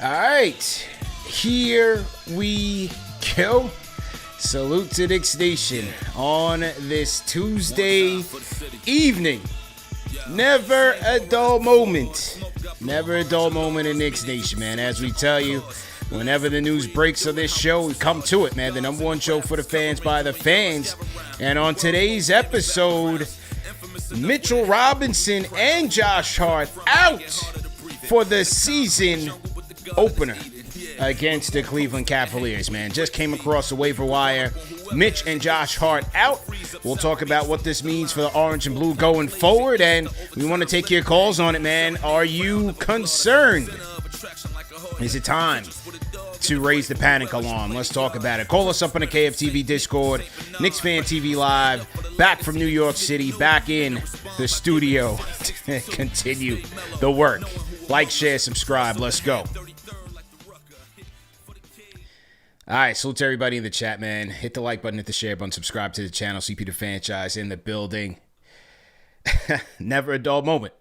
All right, here we go. Salute to Knicks Nation on this Tuesday evening. Never a dull moment. Never a dull moment in Knicks Nation, man. As we tell you, whenever the news breaks of this show, we come to it, man. The number one show for the fans by the fans. And on today's episode, Mitchell Robinson and Josh Hart out for the season opener against the Cleveland Cavaliers, man. Just came across the waiver wire. Mitch and Josh Hart out. We'll talk about what this means for the orange and blue going forward, and we want to take your calls on it, man. Are you concerned? Is it time to raise the panic alarm? Let's talk about it. Call us up on the KFTV Discord. KnicksFanTV Live, back from New York City, back in the studio to continue the work. Like, share, subscribe. Let's go. All right, salute to everybody in the chat, man. Hit the like button, hit the share button, subscribe to the channel. CP the franchise in the building. Never a dull moment.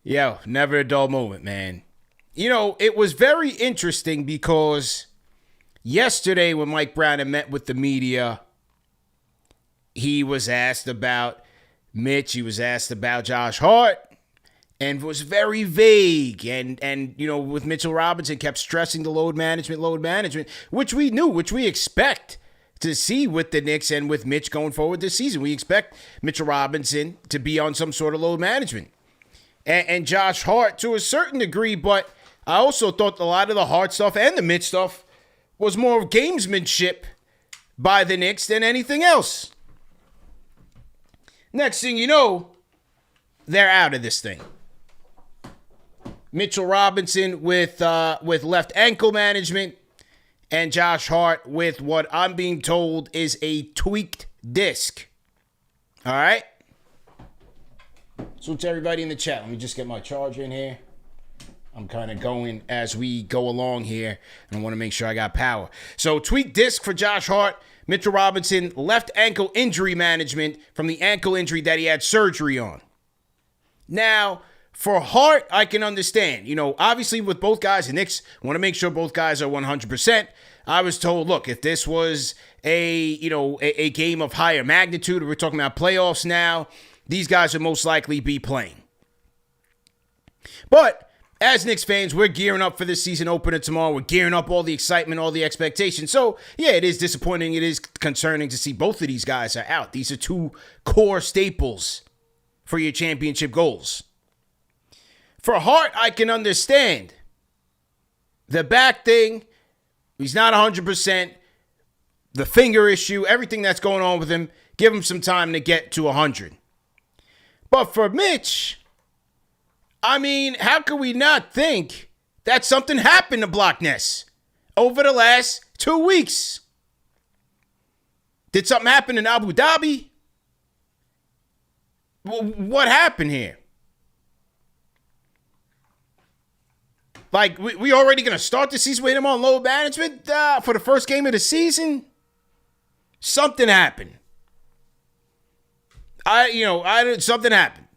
Yo, never a dull moment, man. You know, it was very interesting because yesterday when Mike Brown had met with the media, he was asked about Mitch. He was asked about Josh Hart. And was very vague, and you know, with Mitchell Robinson kept stressing the load management, which we knew, which we expect to see with the Knicks and with Mitch going forward this season. We expect Mitchell Robinson to be on some sort of load management, and Josh Hart to a certain degree. But I also thought a lot of the Hart stuff and the Mitch stuff was more of gamesmanship by the Knicks than anything else. Next thing you know, they're out of this thing. Mitchell Robinson with left ankle management, and Josh Hart with what I'm being told is a tweaked disc. All right? So to everybody in the chat, let me just get my charger in here. I'm kind of going as we go along here, and I want to make sure I got power. So tweaked disc for Josh Hart. Mitchell Robinson, left ankle injury management from the ankle injury that he had surgery on. Now, for Hart, I can understand. You know, obviously with both guys, the Knicks want to make sure both guys are 100%. I was told, look, if this was a game of higher magnitude, we're talking about playoffs now, these guys would most likely be playing. But as Knicks fans, we're gearing up for this season opener tomorrow. We're gearing up all the excitement, all the expectations. So, yeah, it is disappointing. It is concerning to see both of these guys are out. These are two core staples for your championship goals. For Hart, I can understand. The back thing, he's not 100%. The finger issue, everything that's going on with him, give him some time to get to 100. But for Mitch, I mean, how could we not think that something happened to Block Ness over the last 2 weeks? Did something happen in Abu Dhabi? What happened here? Like, we already going to start the season with him on load management for the first game of the season? Something happened. Something happened.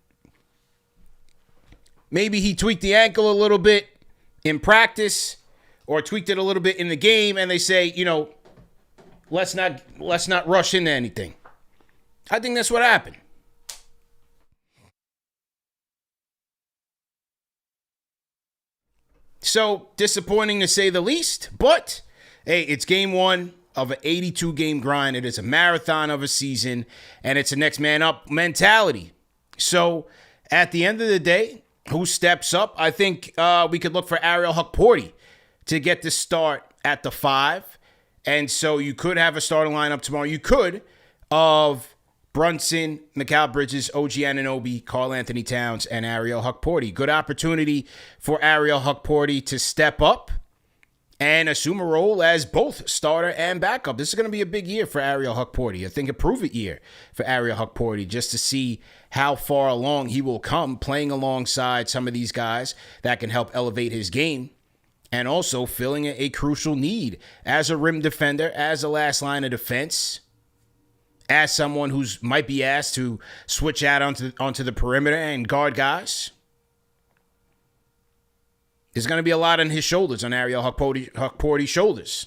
Maybe he tweaked the ankle a little bit in practice or tweaked it a little bit in the game, and they say, let's not rush into anything. I think that's what happened. So, disappointing to say the least, but, hey, it's game one of an 82-game grind. It is a marathon of a season, and it's a next man up mentality. So, at the end of the day, who steps up? I think we could look for Ariel Hukporti to get the start at the 5. And so, you could have a starting lineup tomorrow. You could of Brunson, Mikal Bridges, OG Anunoby, Karl Anthony Towns, and Ariel Hukporti. Good opportunity for Ariel Hukporti to step up and assume a role as both starter and backup. This is going to be a big year for Ariel Hukporti. I think a prove-it year for Ariel Hukporti, just to see how far along he will come playing alongside some of these guys that can help elevate his game, and also filling a crucial need as a rim defender, as a last line of defense. as someone who's might be asked to switch out onto the perimeter and guard guys. There's going to be a lot on his shoulders, on Ariel Hukporti's shoulders.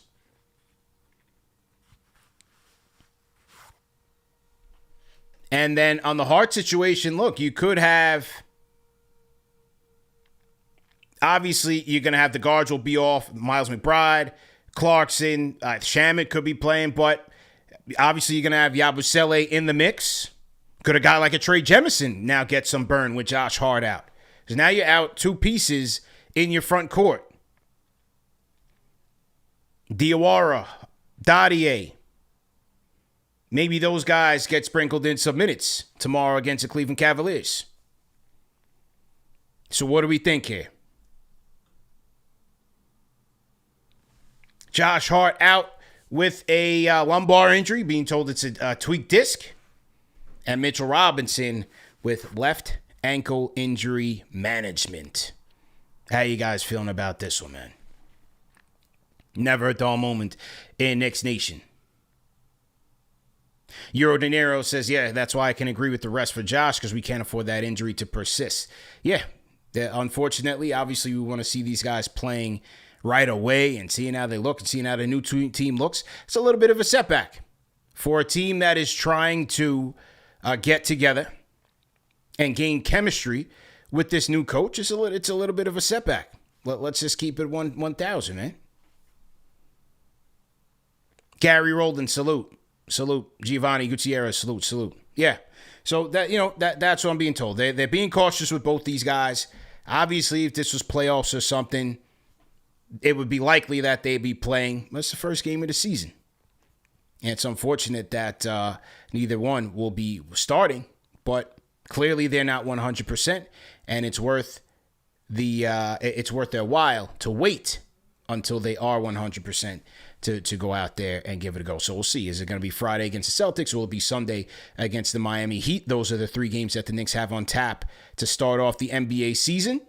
And then on the Hart situation, look, you could have, obviously, you're going to have the guards will be off. Miles McBride, Clarkson, Shamet could be playing, but obviously you're going to have Yabusele in the mix. Could a guy like a Trey Jemison now get some burn with Josh Hart out? Because now you're out two pieces in your front court. Diawara, Dadier. Maybe those guys get sprinkled in some minutes tomorrow against the Cleveland Cavaliers. So what do we think here? Josh Hart out with a lumbar injury, being told it's a tweaked disc. And Mitchell Robinson with left ankle injury management. How you guys feeling about this one, man? Never a dull moment in Knicks Nation. Euro De Niro says, yeah, that's why I can agree with the rest for Josh, because we can't afford that injury to persist. Yeah, unfortunately, obviously we want to see these guys playing right away and seeing how they look and seeing how the new team looks. It's a little bit of a setback for a team that is trying to get together and gain chemistry with this new coach. It's a little bit of a setback. Let's just keep it 1,000, man. Gary Roldan, salute. Salute. Giovanni Gutierrez, salute. Yeah. So that's what I'm being told. They're being cautious with both these guys. Obviously, if this was playoffs or something, it would be likely that they'd be playing. That's the first game of the season. And it's unfortunate that neither one will be starting, but clearly they're not 100%, and it's worth their while to wait until they are 100%. To go out there and give it a go. So we'll see. Is it going to be Friday against the Celtics, or will it be Sunday against the Miami Heat? Those are the three games that the Knicks have on tap to start off the NBA season.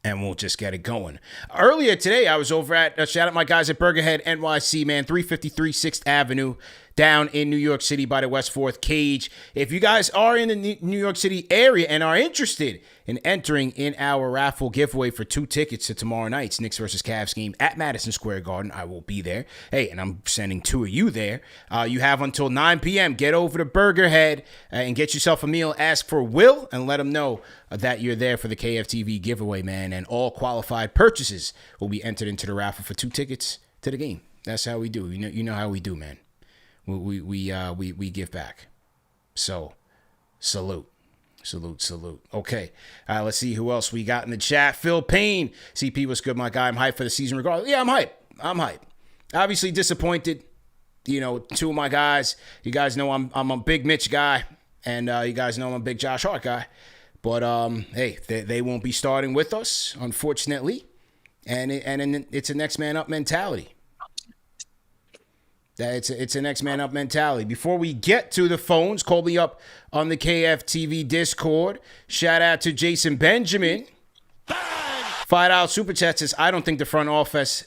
And we'll just get it going. Earlier today, I was over at, shout out my guys at Burgerhead NYC, man, 353 6th Avenue, down in New York City by the West 4th Cage. If you guys are in the New York City area and are interested in entering in our raffle giveaway for 2 tickets to tomorrow night's Knicks versus Cavs game at Madison Square Garden, I will be there. Hey, and I'm sending 2 of you there. You have until 9 p.m. Get over to Burgerhead and get yourself a meal. Ask for Will and let him know that you're there for the KFTV giveaway, man. And all qualified purchases will be entered into the raffle for 2 tickets to the game. That's how we do. You know how we do, man. We give back. So, salute. Okay. Let's see who else we got in the chat. Phil Payne. CP, what's good, my guy? I'm hyped for the season regardless. Yeah, I'm hyped. Obviously disappointed. 2 of my guys. You guys know I'm a big Mitch guy. And you guys know I'm a big Josh Hart guy. But, hey, they won't be starting with us, unfortunately. And it's a next man up mentality. It's a next man up mentality. Before we get to the phones, call me up on the KFTV Discord. Shout out to Jason Benjamin. $5 super chat says, I don't think the front office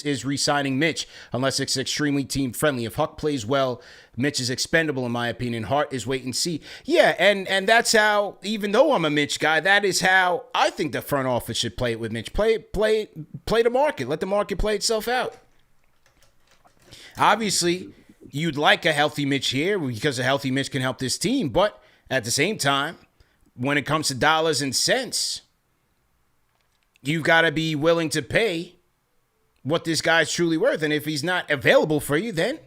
is re-signing Mitch unless it's extremely team friendly. If Huck plays well, Mitch is expendable in my opinion. Hart is wait and see. Yeah, and that's how, even though I'm a Mitch guy, that is how I think the front office should play it with Mitch. Play the market. Let the market play itself out. Obviously, you'd like a healthy Mitch here because a healthy Mitch can help this team. But at the same time, when it comes to dollars and cents, you've got to be willing to pay what this guy's truly worth. And if he's not available for you, then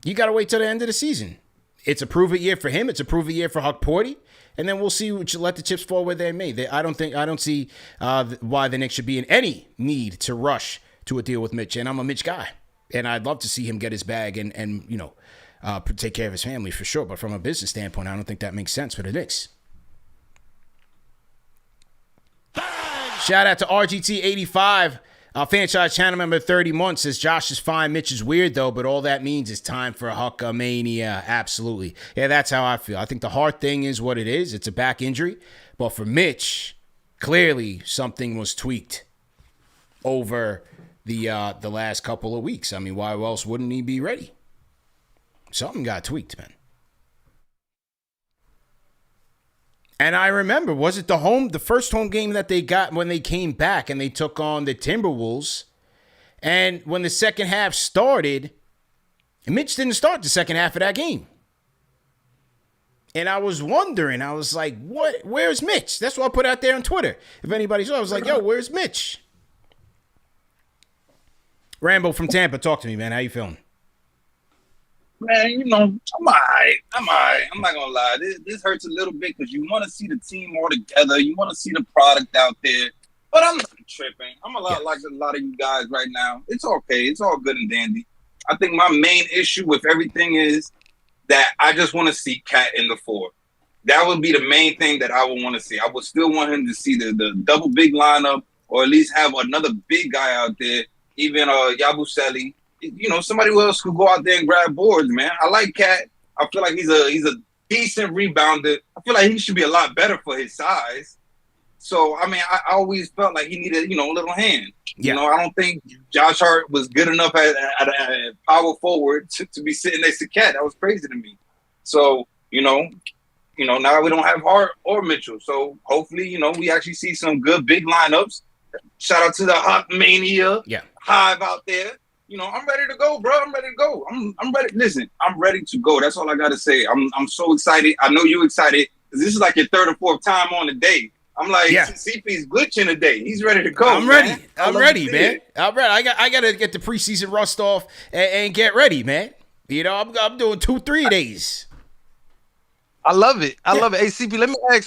you got to wait till the end of the season. It's a prove-it year for him. It's a prove-it year for Hukporti. And then we'll see. Let the chips fall where they may. I don't see why the Knicks should be in any need to rush to a deal with Mitch. And I'm a Mitch guy. And I'd love to see him get his bag and take care of his family for sure. But from a business standpoint, I don't think that makes sense for the Knicks. Shout out to RGT85, franchise channel member 30 months, says Josh is fine, Mitch is weird though, but all that means is time for Huckamania. Absolutely. Yeah, that's how I feel. I think the Hart thing is what it is. It's a back injury. But for Mitch, clearly something was tweaked over the last couple of weeks. I mean, why else wouldn't he be ready? Something got tweaked, man. And I remember, was it the first home game that they got when they came back and they took on the Timberwolves? And when the second half started, Mitch didn't start the second half of that game. And I was wondering, I was like, what? Where's Mitch? That's what I put out there on Twitter. If anybody saw, I was like, yo, where's Mitch? Rambo from Tampa, talk to me, man. How you feeling? Man, I'm all right. I'm not going to lie. This hurts a little bit because you want to see the team more together. You want to see the product out there. But I'm not tripping. I'm like a lot of you guys right now. It's okay. It's all good and dandy. I think my main issue with everything is that I just want to see Cat in the 4. That would be the main thing that I would want to see. I would still want him to see the double big lineup, or at least have another big guy out there, even Yabusele. Somebody else could go out there and grab boards, man. I like Cat. I feel like he's a decent rebounder. I feel like he should be a lot better for his size. So, I mean, I always felt like he needed, a little hand. Yeah. I don't think Josh Hart was good enough at a power forward to be sitting next to Cat. That was crazy to me. So, now we don't have Hart or Mitchell. So, hopefully, we actually see some good big lineups. Shout out to the Hot Mania Hive out there. I'm ready to go, bro. I'm ready to go. I'm ready. Listen, I'm ready to go. That's all I got to say. I'm so excited. I know you're excited because this is like your third or fourth time on the day. I'm like, CP's glitching today. He's ready to go. I'm ready. I'm ready, man. I'm ready. I got to get the preseason rust off and get ready, man. I'm doing 2-3 days. I love it. I love it. Hey, CP, let me ask.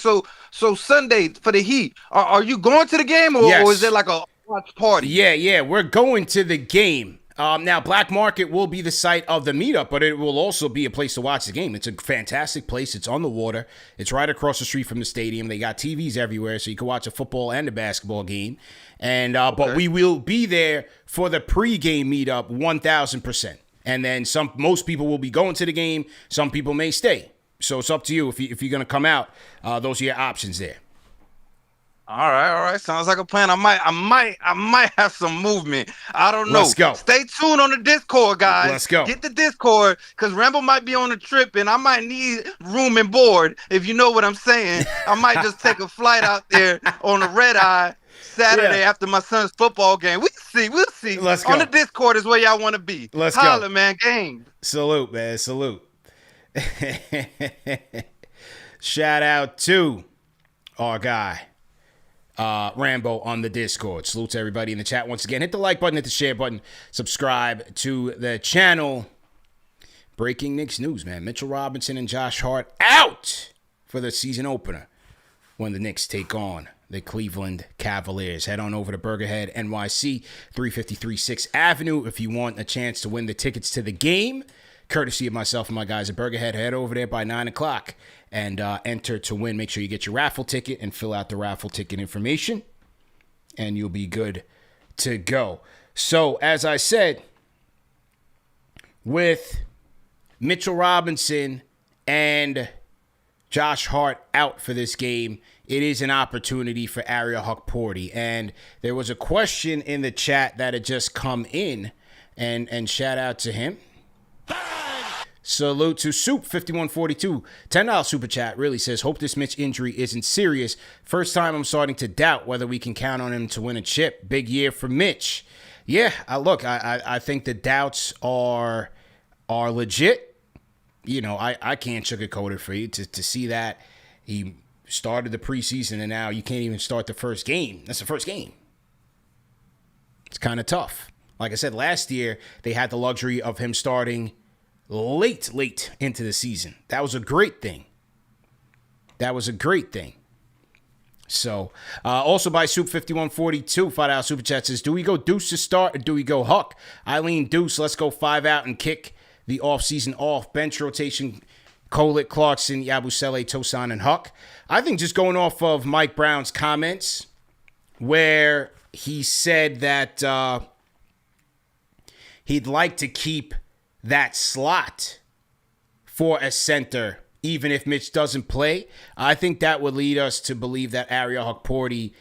So Sunday for the Heat, are you going to the game or is it like a watch party? Yeah. We're going to the game. Now, Black Market will be the site of the meetup, but it will also be a place to watch the game. It's a fantastic place. It's on the water. It's right across the street from the stadium. They got TVs everywhere, so you can watch a football and a basketball game. And but we will be there for the pregame meetup 1,000%. And then most people will be going to the game. Some people may stay. So it's up to you if you're going to come out. Those are your options there. All right. Sounds like a plan. I might have some movement. I don't know. Let's go. Stay tuned on the Discord, guys. Let's go. Get the Discord because Rambo might be on a trip and I might need room and board. If you know what I'm saying, I might just take a flight out there on a red eye Saturday after my son's football game. We'll see. Let's go. On the Discord is where y'all want to be. Let's Holla, go, man. Game. Salute, man. Salute. Shout out to our guy. Rambo on the Discord. Salute to everybody in the chat once again. Hit the like button, hit the share button, subscribe to the channel. Breaking Knicks news, man. Mitchell Robinson and Josh Hart out for the season opener when the Knicks take on the Cleveland Cavaliers. Head on over to Burgerhead NYC, 353 6th Avenue if you want a chance to win the tickets to the game. Courtesy of myself and my guys at Burgerhead. Head over there by 9 o'clock. And enter to win. Make sure you get your raffle ticket and fill out the raffle ticket information. And you'll be good to go. So, as I said, with Mitchell Robinson and Josh Hart out for this game, it is an opportunity for Ariel Hukporti. And there was a question in the chat that had just come in. And shout out to him. Salute to Soup 5142. $10 super chat really says, hope this Mitch injury isn't serious. First time I'm starting to doubt whether we can count on him to win a chip. Big year for Mitch. Yeah, I think the doubts are legit. I can't sugarcoat it for you to see that he started the preseason and now you can't even start the first game. That's the first game. It's kind of tough. Like I said, last year they had the luxury of him starting late into the season. That was a great thing. So, also by Soup 5142, $5 super chat says, do we go Deuce to start or do we go Huck? Eileen Deuce, let's go 5 out and kick the offseason off. Bench rotation, Kolek, Clarkson, Yabusele, Tosan, and Huck. I think just going off of Mike Brown's comments where he said that he'd like to keep that slot for a center, even if Mitch doesn't play. I think that would lead us to believe that Ariel Hukporti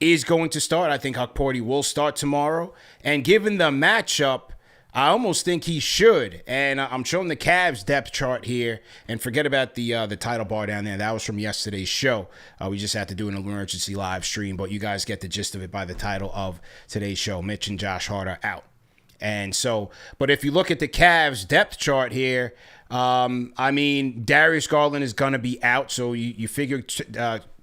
is going to start. I think Hukporti will start tomorrow. And given the matchup, I almost think he should. And I'm showing the Cavs depth chart here. And forget about the title bar down there. That was from yesterday's show. We just had to do an emergency live stream. But you guys get the gist of it by the title of today's show. Mitch and Josh Hart are out. And so, but if you look at the Cavs depth chart here, I mean, Darius Garland is going to be out. So you figure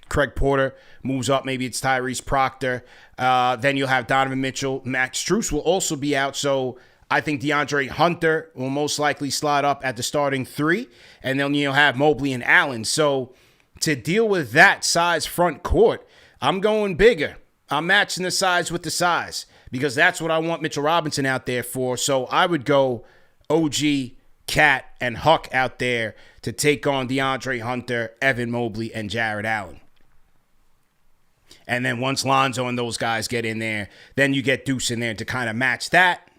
Craig Porter moves up. Maybe it's Tyrese Proctor. Then you'll have Donovan Mitchell. Max Strus will also be out. So I think DeAndre Hunter will most likely slide up at the starting 3. And then you'll have Mobley and Allen. So to deal with that size front court, I'm going bigger. I'm matching the size with the size because that's what I want Mitchell Robinson out there for. So I would go OG, Cat, and Huck out there to take on DeAndre Hunter, Evan Mobley, and Jared Allen. And then once Lonzo and those guys get in there, then you get Deuce in there to kind of match that.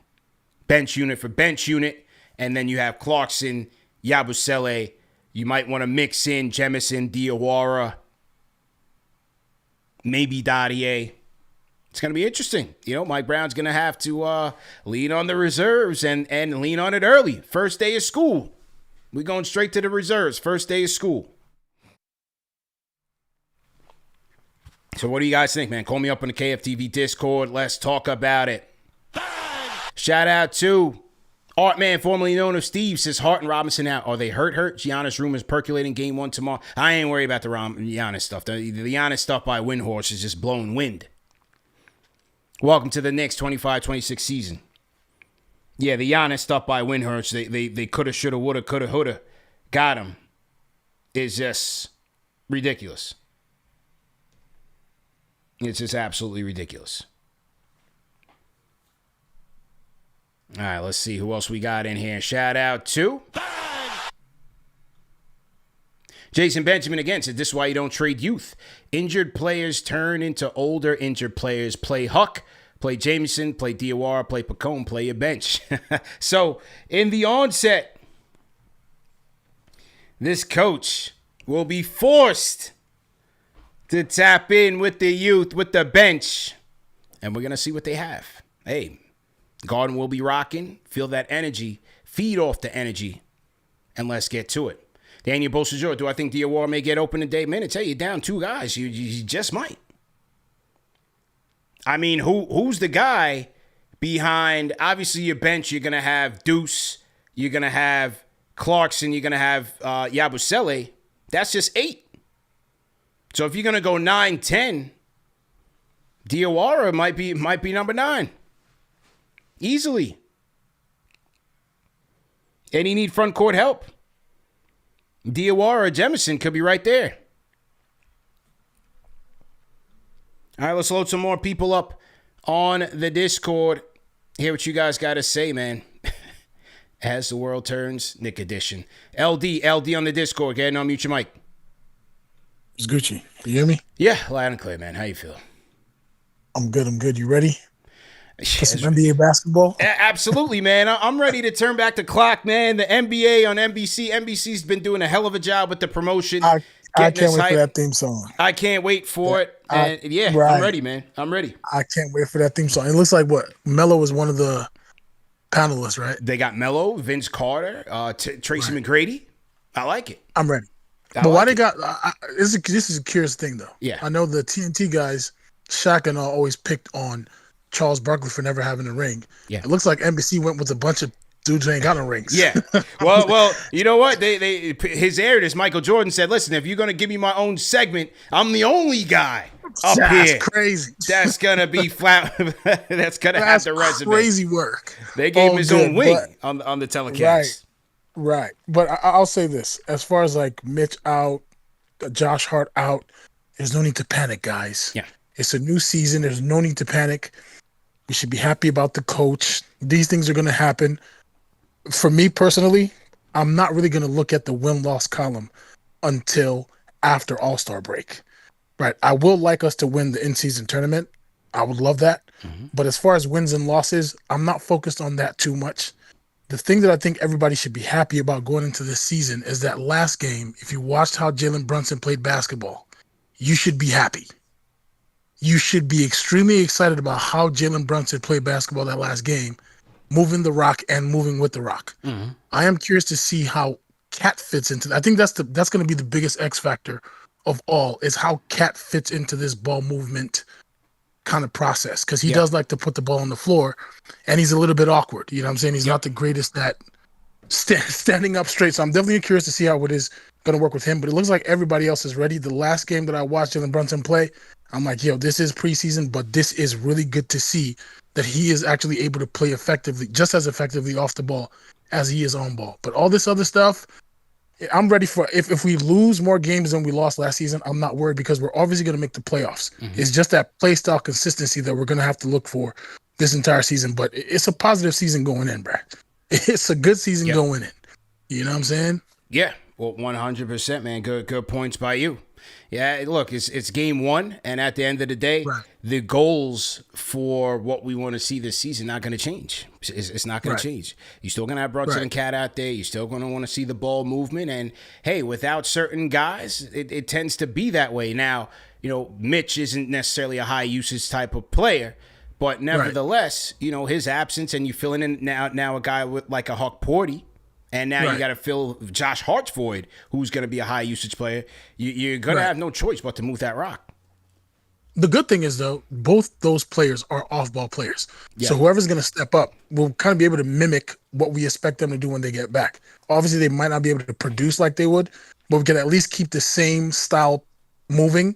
Bench unit for bench unit. And then you have Clarkson, Yabusele. You might want to mix in Jemison, Diawara, maybe Dadier. It's going to be interesting. You know, Mike Brown's going to have to lean on the reserves and lean on it early. First day of school. We're going straight to the reserves. First day of school. So what do you guys think, man? Call me up on the KFTV Discord. Let's talk about it. Shout out to Art Man, formerly known as Steve, says Hart and Robinson out. Are they hurt? Giannis rumors percolating game 1 tomorrow. I ain't worried about the Giannis stuff. The Giannis stuff by Windhorse is just blowing wind. Welcome to the Knicks 25-26 season. Yeah, the Giannis stuff by Windhorse, they coulda, shoulda, woulda, coulda, woulda, got him, is just ridiculous. It's just absolutely ridiculous. All right, let's see who else we got in here. Shout out to Jason Benjamin again said, this is why you don't trade youth. Injured players turn into older injured players. Play Huck, play Jameson, play Diawara, play Pacone, play your bench. So in the onset, this coach will be forced to tap in with the youth, with the bench. And we're going to see what they have. Hey, Garden will be rocking. Feel that energy. Feed off the energy. And let's get to it. Daniel Bolsajor, do I think Diawara may get open in day minutes? Hey, you're down 2 guys. You just might. I mean, who's the guy behind, obviously, your bench? You're going to have Deuce. You're going to have Clarkson. You're going to have Yabusele. That's just 8. So if you're going to go 9-10, Diawara might be number 9. Easily. And you need front court help. Diawara or Jemison could be right there. All right, let's load some more people up on the Discord. Hear what you guys got to say, man. As the world turns, Nick edition. LD on the Discord. Go ahead and unmute your mic. It's Gucci. You hear me? Yeah, loud and clear, man. How you feel? I'm good. You ready? For some NBA basketball? Absolutely, man. I'm ready to turn back the clock, man. The NBA on NBC. NBC's been doing a hell of a job with the promotion. I can't wait for that theme song. I can't wait for it. And right. I'm ready, man. I'm ready. I can't wait for that theme song. It looks like what? Melo was one of the panelists, right? They got Melo, Vince Carter, Tracy McGrady. I like it. I'm ready. But why they got this is a curious thing, though. Yeah. I know the TNT guys, Shaq and all, always picked on Charles Barkley for never having a ring. Yeah. It looks like NBC went with a bunch of dudes who ain't got no rings. Yeah. Well, you know what? His heir, Michael Jordan, said, listen, if you're going to give me my own segment, I'm the only guy up That's here. Crazy. That's going to be flat. That's going to have the resume. Crazy work. They gave him his own wing on the telecast. Right. But I'll say this. As far as like Mitch out, Josh Hart out, there's no need to panic, guys. Yeah. It's a new season. There's no need to panic. We should be happy about the coach. These things are going to happen. For me personally, I'm not really going to look at the win-loss column until after All-Star break. Right. I will like us to win the in-season tournament. I would love that. Mm-hmm. But as far as wins and losses, I'm not focused on that too much. The thing that I think everybody should be happy about going into this season is that last game, if you watched how Jalen Brunson played basketball, you should be happy. you should be extremely excited about how Jalen Brunson played basketball that last game, moving the rock and moving with the rock. Mm-hmm. I am curious to see how Cat fits into that. I think that's going to be the biggest X factor of all, is how Cat fits into this ball movement kind of process, because he does like to put the ball on the floor, and he's a little bit awkward. You know what I'm saying? He's not the greatest at standing up straight. So I'm definitely curious to see how it is going to work with him. But it looks like everybody else is ready. The last game that I watched Jalen Brunson play, I'm like, yo, this is preseason, but this is really good to see that he is actually able to play effectively, just as effectively off the ball as he is on ball. But all this other stuff, I'm ready for. If we lose more games than we lost last season, I'm not worried, because we're obviously going to make the playoffs. Mm-hmm. It's just that play style consistency that we're going to have to look for this entire season. But it's a positive season going in, Brad. It's a good season going in. You know what I'm saying? Yeah. Well, 100%, man. Good points by you. Yeah, look, it's game one, and at the end of the day, the goals for what we want to see this season not going to change. It's not going to change. You're still going to have Brunson and Cat out there. You're still going to want to see the ball movement, and hey, without certain guys, it tends to be that way. Now, Mitch isn't necessarily a high usage type of player, but nevertheless, his absence, and you filling in now a guy with like a Hukporti. And now you got to fill Josh Hart's void, who's going to be a high usage player. You're going to have no choice but to move that rock. The good thing is, though, both those players are off-ball players. Yeah. So whoever's going to step up will kind of be able to mimic what we expect them to do when they get back. Obviously, they might not be able to produce like they would, but we can at least keep the same style moving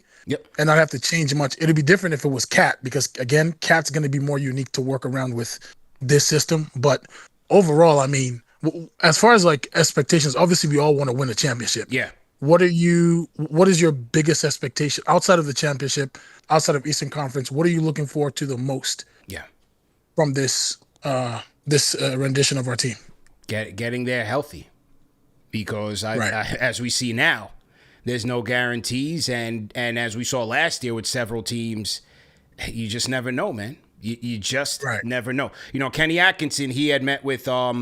and not have to change much. It'd be different if it was Cat, because, again, Cat's going to be more unique to work around with this system. But overall, I mean, as far as like expectations, obviously we all want to win a championship. Yeah. What is your biggest expectation outside of the championship, outside of Eastern Conference? What are you looking forward to the most? Yeah. From this rendition of our team, getting there healthy, because as we see now, there's no guarantees, and as we saw last year with several teams, you just never know, man. You just never know. Kenny Atkinson, he had met with our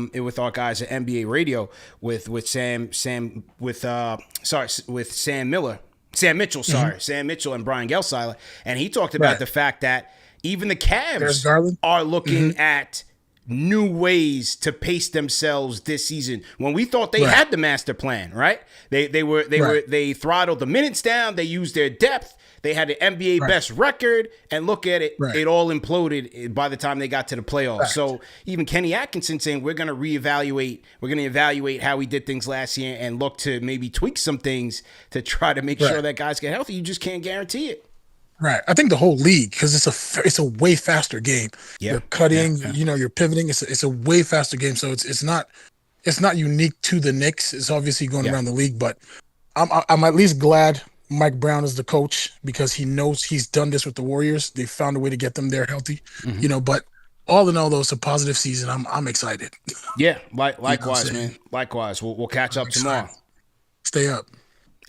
guys at NBA Radio with Sam Mitchell, Sam Mitchell and Brian Gelsiler, and he talked about the fact that even the Cavs are looking at new ways to pace themselves this season. When we thought they had the master plan, right? They throttled the minutes down. They used their depth. They had the NBA best record, and look at it, it all imploded by the time they got to the playoffs. So even Kenny Atkinson saying we're going to evaluate how we did things last year and look to maybe tweak some things to try to make sure that guys get healthy. You just can't guarantee it. Right. I think the whole league, because it's a way faster game. Yeah. You're cutting, you're pivoting. It's a way faster game. So it's not unique to the Knicks. It's obviously going around the league, but I'm at least glad Mike Brown is the coach, because he knows he's done this with the Warriors. They found a way to get them there healthy, but all in all, though, it's a positive season. I'm excited. Yeah. Likewise, man. Likewise. We'll catch up tomorrow. Stay up.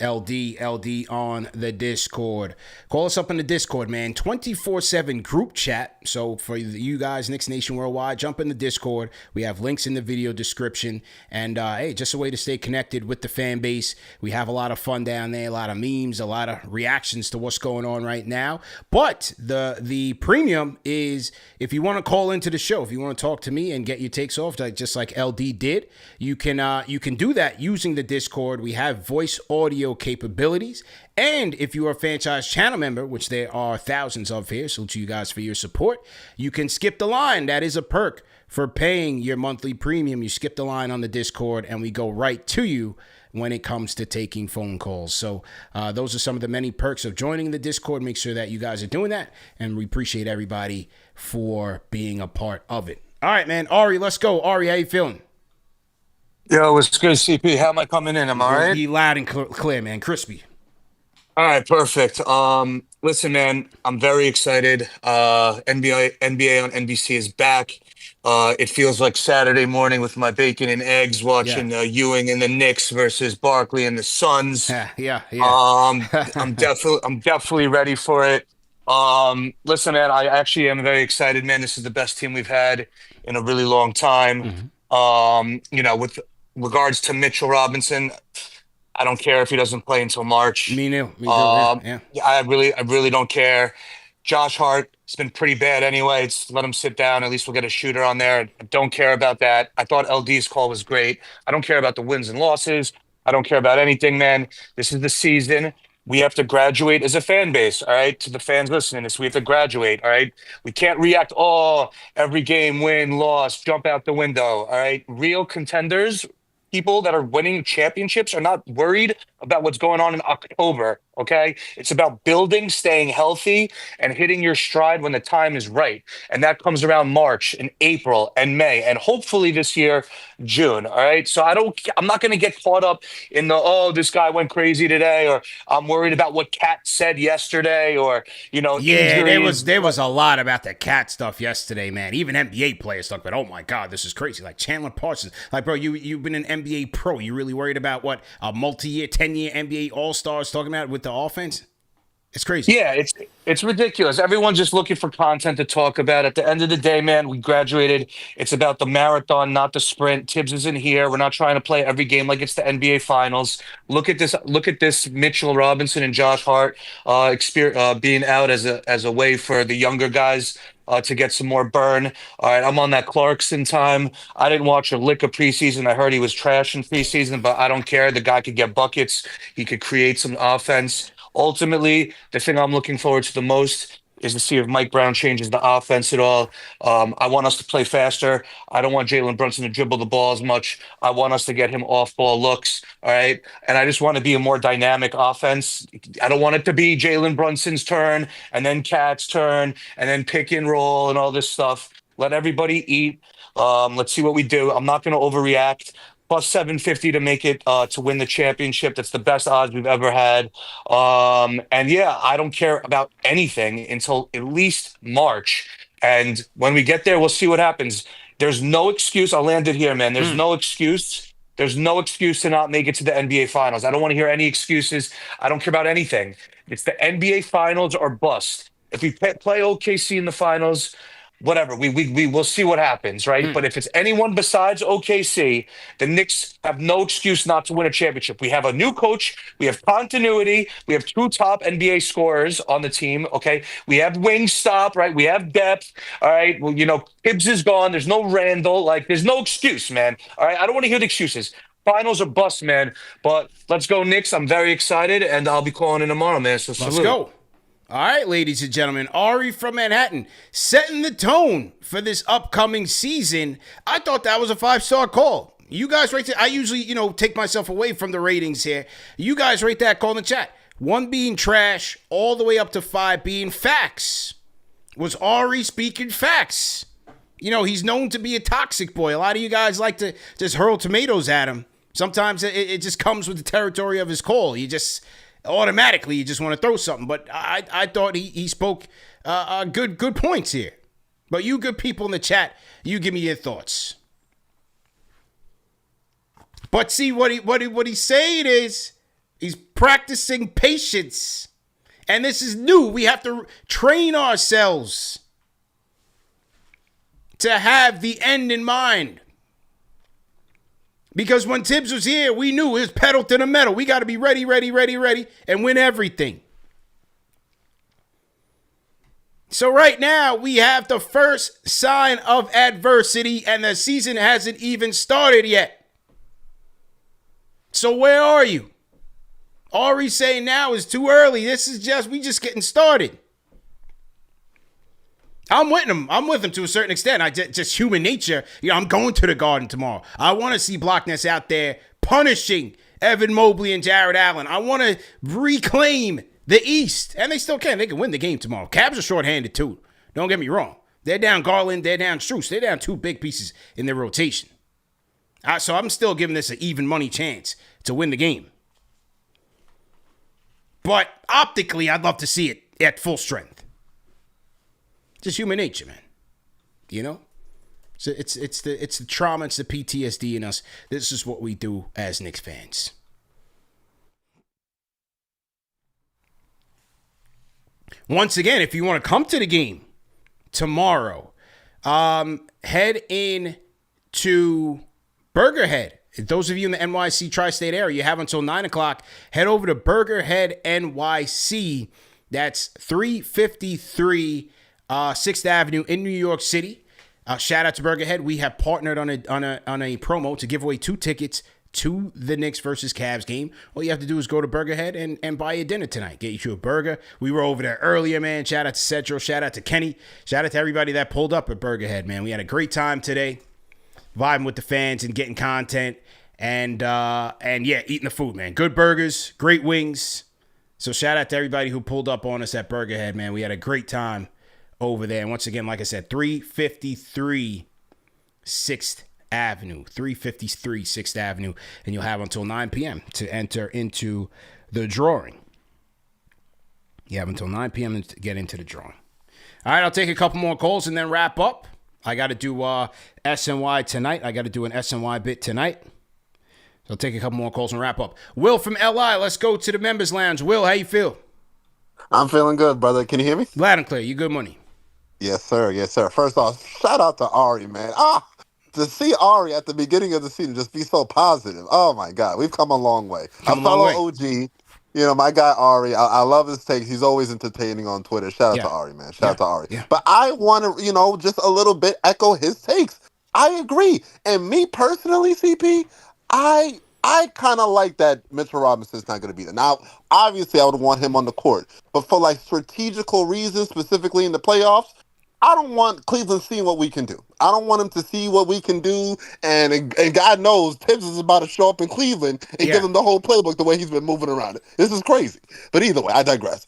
LD on the Discord. Call us up in the Discord, man. 24/7 group chat. So for you guys, Knicks Nation Worldwide, jump in the Discord. We have links in the video description. And hey, just a way to stay connected with the fan base. We have a lot of fun down there, a lot of memes, a lot of reactions to what's going on right now. But the premium is, if you want to call into the show, if you want to talk to me and get your takes off, just like LD did, you can do that using the Discord. We have voice audio capabilities, and if you are a franchise channel member, which there are thousands of here, so to you guys for your support, you can skip the line. That is a perk for paying your monthly premium. You skip the line on the Discord, and we go right to you when it comes to taking phone calls. So those are some of the many perks of joining the Discord. Make sure that you guys are doing that, and we appreciate everybody for being a part of it. All right, man. Ari, let's go. Ari, how you feeling? Yo, what's good, CP? How am I coming in? Am I all right? Be loud and clear, man. Crispy. All right, perfect. Listen, man, I'm very excited. NBA on NBC is back. It feels like Saturday morning with my bacon and eggs, watching Ewing and the Knicks versus Barkley and the Suns. Yeah. I'm definitely ready for it. Listen, man, I actually am very excited, man. This is the best team we've had in a really long time. With regards to Mitchell Robinson, I don't care if he doesn't play until March. Me too. Yeah. I really don't care. Josh Hart, it's been pretty bad anyway. It's let him sit down. At least we'll get a shooter on there. I don't care about that. I thought LD's call was great. I don't care about the wins and losses. I don't care about anything, man. This is the season. We have to graduate as a fan base, all right? To the fans listening, this we have to graduate, all right? We can't react, oh, every game, win, loss, jump out the window, all right? Real contenders, people that are winning championships are not worried about what's going on in October, okay? It's about building, staying healthy, and hitting your stride when the time is right. And that comes around March and April and May, and hopefully this year, June, all right? So I'm not going to get caught up in the, oh, this guy went crazy today, or I'm worried about what Cat said yesterday, or, Yeah, injuries. there was a lot about the cat stuff yesterday, man. Even NBA players talk about, oh my God, this is crazy. Like Chandler Parsons, like, bro, you've been an NBA pro. You really worried about what a multi-year, 10-year NBA All-Stars talking about with the offense? It's crazy. Yeah, it's ridiculous. Everyone's just looking for content to talk about. At the end of the day, man, we graduated. It's about the marathon, not the sprint. Tibbs isn't here. We're not trying to play every game like it's the NBA Finals. Look at this. Look at this. Mitchell Robinson and Josh Hart being out as a way for the younger guys to get some more burn. All right, I'm on that Clarkson time. I didn't watch a lick of preseason. I heard he was trash in preseason, but I don't care. The guy could get buckets. He could create some offense. Ultimately, the thing I'm looking forward to the most is to see if Mike Brown changes the offense at all. I want us to play faster. I don't want Jalen Brunson to dribble the ball as much. I want us to get him off-ball looks, all right? And I just want to be a more dynamic offense. I don't want it to be Jalen Brunson's turn and then Cat's turn and then pick and roll and all this stuff. Let everybody eat. Let's see what we do. I'm not going to overreact. Plus 750 to make it to win the championship. That's the best odds we've ever had. And yeah, I don't care about anything until at least March. And when we get there, we'll see what happens. There's no excuse. I'll land it here, man. There's no excuse. There's no excuse to not make it to the NBA Finals. I don't want to hear any excuses. I don't care about anything. It's the NBA Finals or bust. If we play OKC in the finals, whatever, we will see what happens, right? But if it's anyone besides OKC, the Knicks have no excuse not to win a championship. We have a new coach, we have continuity, we have two top NBA scorers on the team, okay? We have Wingstop, right? We have depth, all right? Well, Tibbs is gone, there's no Randall, like, there's no excuse, man, all right? I don't want to hear the excuses. Finals are bust, man, but let's go Knicks. I'm very excited, and I'll be calling in tomorrow, man, so salute. Let's go. All right, ladies and gentlemen, Ari from Manhattan setting the tone for this upcoming season. I thought that was a 5-star call. You guys rate that. I usually, take myself away from the ratings here. You guys rate that call in the chat. 1 being trash, all the way up to 5 being facts. Was Ari speaking facts? He's known to be a toxic boy. A lot of you guys like to just hurl tomatoes at him. Sometimes it just comes with the territory of his call. Automatically you just want to throw something, but I thought he spoke good points here. But you good people in the chat, you give me your thoughts. But see what he's saying is he's practicing patience, and this is new. We have to train ourselves to have the end in mind. Because when Tibbs was here, we knew it was pedal to the metal. We got to be ready, and win everything. So right now, we have the first sign of adversity, and the season hasn't even started yet. So where are you? Ari's saying now is too early. We just getting started. I'm with him to a certain extent. Just human nature. I'm going to the Garden tomorrow. I want to see Blockness out there punishing Evan Mobley and Jared Allen. I want to reclaim the East. And they still can. They can win the game tomorrow. Cavs are shorthanded too. Don't get me wrong. They're down Garland. They're down Strus. They're down 2 big pieces in their rotation. So I'm still giving this an even money chance to win the game. But optically, I'd love to see it at full strength. Just human nature, man. So it's the trauma, it's the PTSD in us. This is what we do as Knicks fans. Once again, if you want to come to the game tomorrow, head in to Burgerhead. Those of you in the NYC tri-state area, you have until 9 o'clock. Head over to Burgerhead NYC. That's 353 6th Avenue in New York City. Shout out to Burgerhead. We have partnered on a promo to give away 2 tickets to the Knicks versus Cavs game. All you have to do is go to Burgerhead and buy your dinner tonight. Get you a burger. We were over there earlier, man. Shout out to Cedro. Shout out to Kenny. Shout out to everybody that pulled up at Burgerhead, man. We had a great time today, vibing with the fans and getting content. And yeah, eating the food, man. Good burgers, great wings. So shout out to everybody who pulled up on us at Burgerhead, man. We had a great time over there. And once again, like I said, 353 6th Avenue. 353 6th Avenue. And you'll have until 9 p.m. to enter into the drawing. You have until 9 p.m. to get into the drawing. All right, I'll take a couple more calls and then wrap up. I got to do SNY tonight. I got to do an SNY bit tonight. So I'll take a couple more calls and wrap up. Will from LI, let's go to the members lounge. Will, how you feel? I'm feeling good, brother. Can you hear me? Loud and clear. You good money? Yes, sir. Yes, sir. First off, shout out to Ari, man. To see Ari at the beginning of the season just be so positive. Oh, my God. We've come a long way. I follow OG. You know, my guy Ari, I love his takes. He's always entertaining on Twitter. Shout out to Ari, man. Shout out to Ari. Yeah. But I want to, just a little bit echo his takes. I agree. And me personally, CP, I kind of like that Mitchell Robinson's not going to be there. Now, obviously, I would want him on the court. But for, strategical reasons, specifically in the playoffs, I don't want Cleveland seeing what we can do. I don't want him to see what we can do. And God knows, Tibbs is about to show up in Cleveland and give him the whole playbook the way he's been moving around it. This is crazy. But either way, I digress.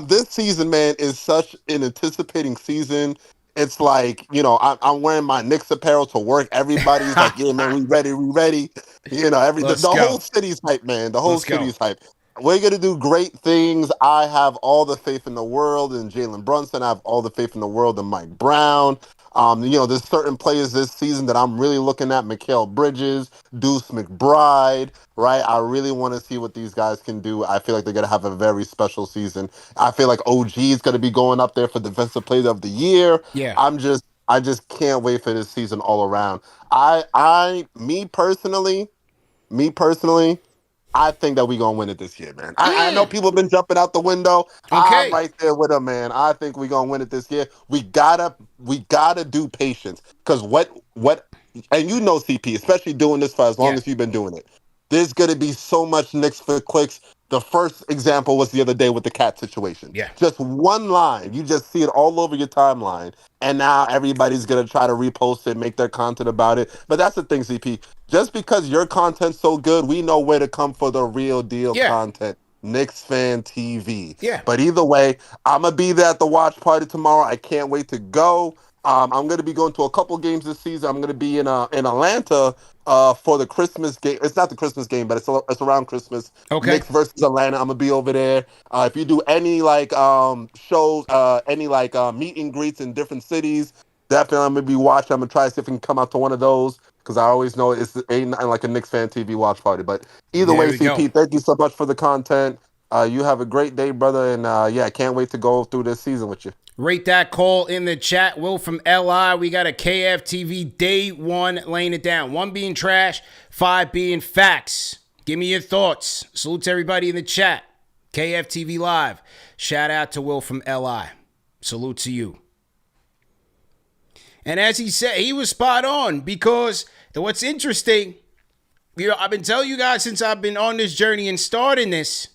This season, man, is such an anticipating season. It's like, I'm wearing my Knicks apparel to work. Everybody's like, yeah, man, we ready. The whole city's hype, man. The whole city's hype. We're going to do great things. I have all the faith in the world in Jalen Brunson. I have all the faith in the world in Mike Brown. There's certain players this season that I'm really looking at. Mikal Bridges, Deuce McBride, right? I really want to see what these guys can do. I feel like they're going to have a very special season. I feel like OG is going to be going up there for Defensive Player of the Year. Yeah. I just can't wait for this season all around. Me personally, I think that we're going to win it this year, man. I know people have been jumping out the window. Okay. I'm right there with them, man. I think we're going to win it this year. We gotta do patience. Because and CP, especially doing this for as long as you've been doing it, there's going to be so much Knicks for clicks. The first example was the other day with the cat situation. Yeah. Just one line. You just see it all over your timeline. And now everybody's going to try to repost it, make their content about it. But that's the thing, CP. Just because your content's so good, we know where to come for the real deal content. KnicksFanTV. Yeah. But either way, I'm going to be there at the watch party tomorrow. I can't wait to go. I'm going to be going to a couple games this season. I'm going to be in Atlanta for the Christmas game. It's not the Christmas game, but it's around Christmas. Okay. Knicks versus Atlanta. I'm going to be over there. If you do any shows, any meet and greets in different cities, definitely I'm going to be watching. I'm going to try to see if I can come out to one of those because I always know it's ain't nothing like a Knicks Fan TV watch party. But either way, CP, thank you so much for the content. You have a great day, brother. And I can't wait to go through this season with you. Rate that call in the chat. Will from LI. We got a KFTV day 1 laying it down. 1 being trash, 5 being facts. Give me your thoughts. Salute to everybody in the chat. KFTV Live. Shout out to Will from LI. Salute to you. And as he said, he was spot on because what's interesting, I've been telling you guys since I've been on this journey and starting this,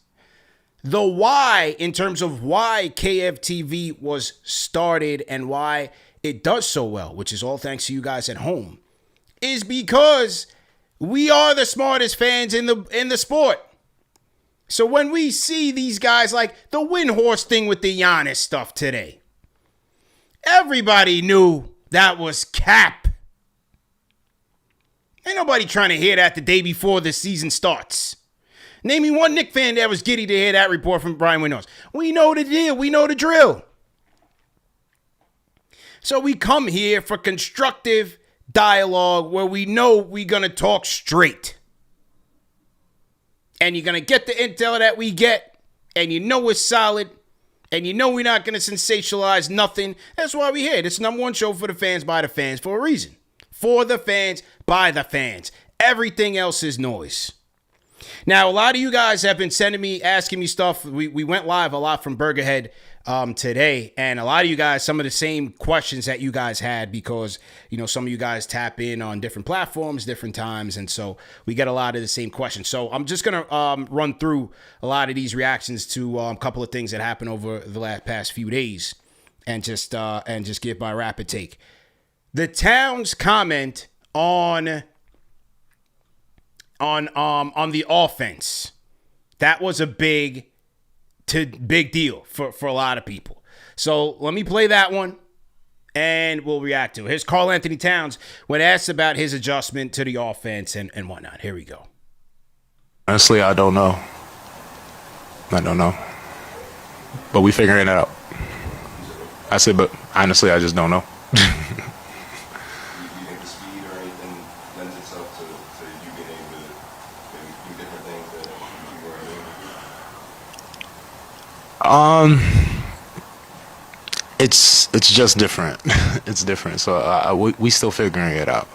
the why, in terms of why KFTV was started and why it does so well, which is all thanks to you guys at home, is because we are the smartest fans in the sport. So when we see these guys like the Windhorse thing with the Giannis stuff today, everybody knew that was cap. Ain't nobody trying to hear that the day before the season starts. Name me one Knicks fan that was giddy to hear that report from Brian Windhorse. We know the deal. We know the drill. So we come here for constructive dialogue where we know we're going to talk straight. And you're going to get the intel that we get. And you know it's solid. And you know we're not going to sensationalize nothing. That's why we're here. This is the #1 show for the fans, by the fans, for a reason. For the fans, by the fans. Everything else is noise. Now, a lot of you guys have been sending me, asking me stuff. We went live a lot from Burgerhead today, and a lot of you guys, some of the same questions that you guys had, because, you know, some of you guys tap in on different platforms, different times, and so we get a lot of the same questions. So I'm just going to run through a lot of these reactions to a couple of things that happened over the past few days, and just give my rapid take. The Towns comment on the offense, that was a big deal for a lot of people. So let me play that one and we'll react to it. Here's Karl Anthony Towns when asked about his adjustment to the offense and whatnot. Here we go. Honestly, I don't know. But we figuring it out. I said, but honestly, I just don't know. Do you think the speed or anything lends itself to you being able to maybe do different things that you weren't doing? It's just different. It's different. So we still figuring it out.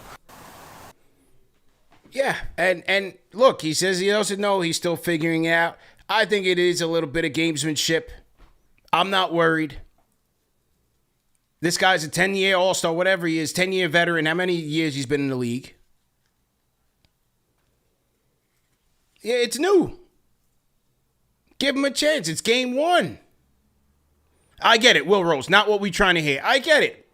Yeah, and look, he says he doesn't know. He's still figuring it out. I think it is a little bit of gamesmanship. I'm not worried. This guy's a 10-year All-Star, whatever he is, 10-year veteran. How many years he's been in the league? Yeah, it's new. Give him a chance. It's game one. I get it, Will Rose. Not what we're trying to hear. I get it.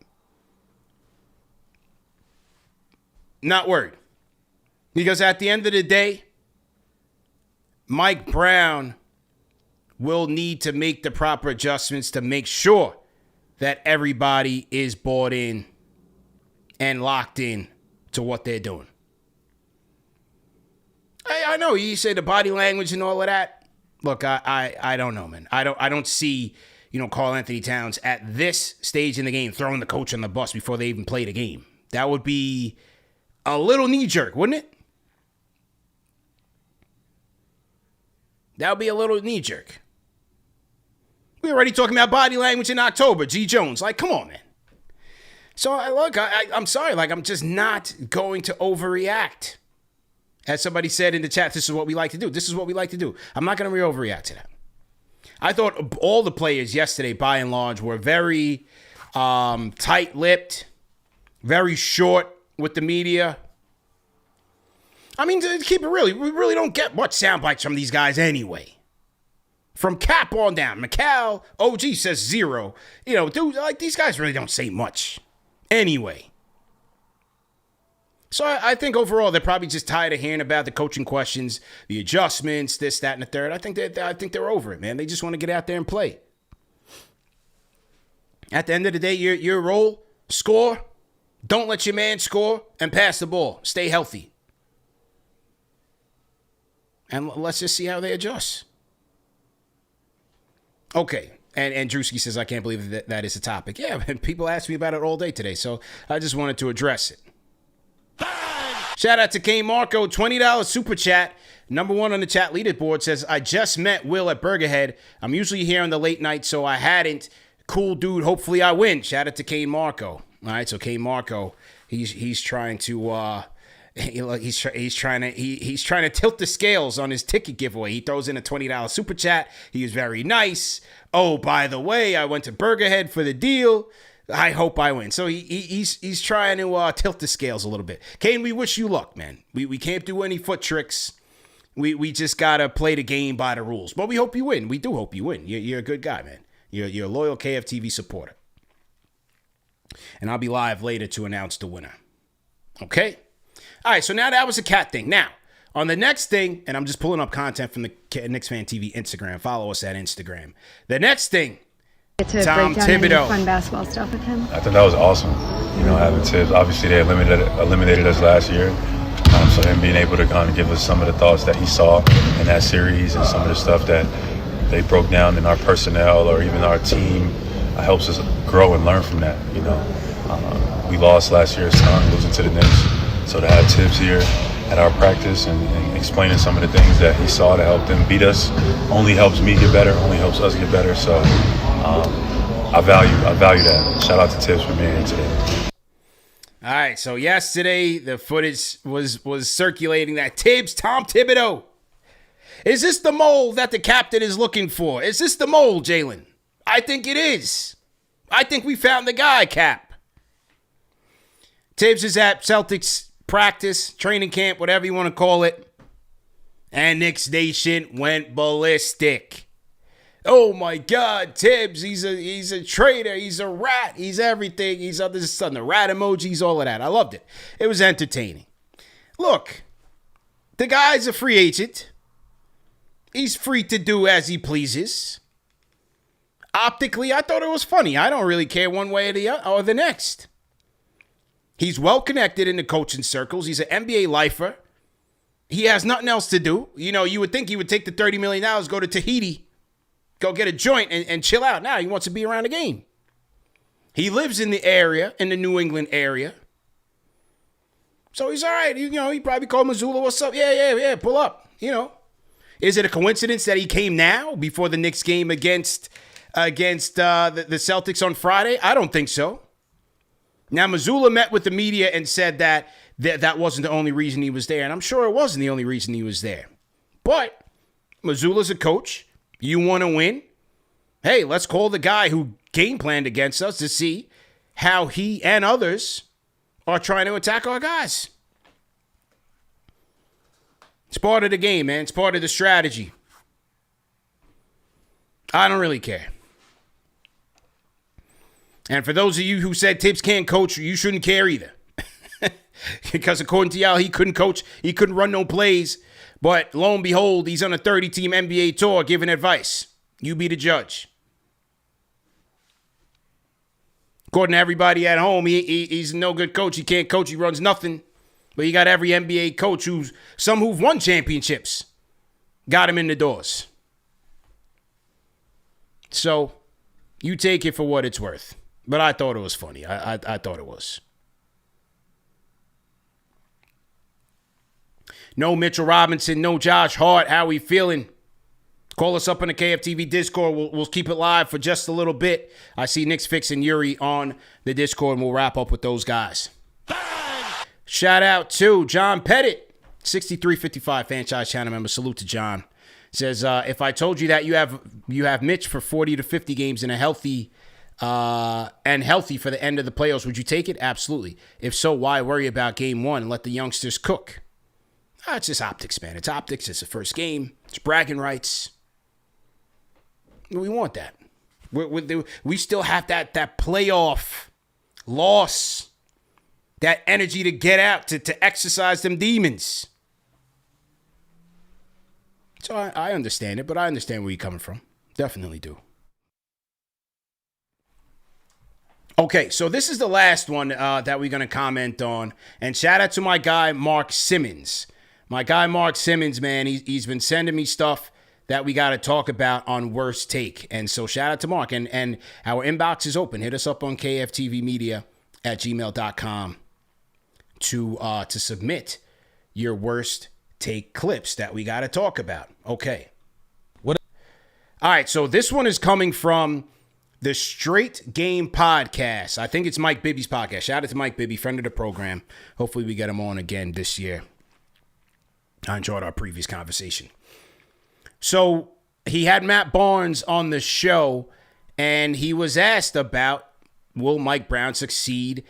Not worried. Because at the end of the day, Mike Brown will need to make the proper adjustments to make sure that everybody is bought in and locked in to what they're doing. I know you say the body language and all of that. Look, I don't know, man. I don't see, Karl Anthony Towns at this stage in the game throwing the coach on the bus before they even play the game. That would be a little knee jerk, wouldn't it? That would be a little knee jerk. We already talking about body language in October. G. Jones, like, come on, man. So, I'm sorry. Like, I'm just not going to overreact. As somebody said in the chat, this is what we like to do. This is what we like to do. I'm not going to overreact to that. I thought all the players yesterday, by and large, were very tight-lipped, very short with the media. I mean, to keep it real, we really don't get much sound bites from these guys anyway. From Cap on down. McCall, OG says 0. Dude, like, these guys really don't say much anyway. So I think overall they're probably just tired of hearing about the coaching questions, the adjustments, this, that, and the third. I think they're over it, man. They just want to get out there and play. At the end of the day, your role, score. Don't let your man score and pass the ball. Stay healthy. And let's just see how they adjust. Okay, and Drewski says, I can't believe that is a topic. Yeah, man, people ask me about it all day today, so I just wanted to address it. Shout out to K Marco, $20 super chat. Number 1 on the chat leaderboard says, I just met Will at Burgerhead. I'm usually here on the late night, so I hadn't. Cool dude, hopefully I win. Shout out to K Marco. All right, so K Marco, he's trying to... He's trying to tilt the scales on his ticket giveaway. He throws in a $20 super chat. He is very nice. Oh, by the way, I went to Burgerhead for the deal. I hope I win. So he's trying to tilt the scales a little bit. Kane, we wish you luck, man. We can't do any foot tricks. We just gotta play the game by the rules. But we hope you win. We do hope you win. You're a good guy, man. You're a loyal KFTV supporter. And I'll be live later to announce the winner. Okay? All right, so now that was a cat thing. Now, on the next thing, and I'm just pulling up content from the KnicksFanTV Instagram. Follow us at Instagram. The next thing, Tom Thibodeau. Fun basketball stuff with him. I thought that was awesome. Having Tibbs. Obviously, they eliminated us last year. So him being able to kind of give us some of the thoughts that he saw in that series and some of the stuff that they broke down in our personnel or even our team helps us grow and learn from that. We lost last year's time losing to the Knicks. So to have Tibbs here at our practice and explaining some of the things that he saw to help them beat us only helps me get better, only helps us get better. So I value that. Shout out to Tibbs for being here today. All right, so yesterday the footage was circulating that Tom Thibodeau Is this the mold that the captain is looking for? Is this the mold, Jalen? I think it is. I think we found the guy, Cap. Tibbs is at Celtics practice, training camp, whatever you want to call it. And Knicks Nation went ballistic. Oh my God, Tibbs, he's a traitor, he's a rat, he's everything, he's under the sun, the rat emojis, all of that. I loved it. It was entertaining. Look, the guy's a free agent. He's free to do as he pleases. Optically, I thought it was funny. I don't really care one way or the next. He's well connected in the coaching circles. He's an NBA lifer. He has nothing else to do. You know, you would think he would take the $30 million, go to Tahiti, go get a joint and chill out. Now he wants to be around the game. He lives in the area, in the New England area. So he's all right. You know, he probably called Missoula, what's up? Yeah, pull up. You know, is it a coincidence that he came now before the Knicks game against the Celtics on Friday? I don't think so. Now, Missoula met with the media and said that wasn't the only reason he was there. And I'm sure it wasn't the only reason he was there. But Missoula's a coach. You want to win? Hey, let's call the guy who game planned against us to see how he and others are trying to attack our guys. It's part of the game, man. It's part of the strategy. I don't really care. And for those of you who said Tibbs can't coach, you shouldn't care either. Because according to y'all, he couldn't coach. He couldn't run no plays. But lo and behold, he's on a 30-team NBA tour giving advice. You be the judge. According to everybody at home, he's no good coach. He can't coach. He runs nothing. But you got every NBA coach who've won championships. Got him in the doors. So you take it for what it's worth. But I thought it was funny. I thought it was. No Mitchell Robinson, no Josh Hart. How we feeling? Call us up on the KFTV Discord. We'll keep it live for just a little bit. I see Knicks Fix and Yuri on the Discord, and we'll wrap up with those guys. Shout out to John Pettit, 6355 franchise channel member. Salute to John. Says, if I told you that you have Mitch for 40 to 50 games and healthy for the end of the playoffs, would you take it? Absolutely. If so, why worry about game one and let the youngsters cook? It's just optics, man. It's optics. It's the first game. It's bragging rights. We want that. We still have that playoff loss, that energy to get out, to exercise them demons. So I understand it, but I understand where you're coming from. Definitely do. Okay, so this is the last one that we're going to comment on. And shout out to my guy, Mark Simmons. My guy, Mark Simmons, man, he's been sending me stuff that we got to talk about on Worst Take. And so shout out to Mark. And our inbox is open. Hit us up on kftvmedia@gmail.com to submit your Worst Take clips that we got to talk about. Okay. All right, so this one is coming from the Straight Game Podcast. I think it's Mike Bibby's podcast. Shout out to Mike Bibby, friend of the program. Hopefully we get him on again this year. I enjoyed our previous conversation. So he had Matt Barnes on the show, and he was asked about, will Mike Brown succeed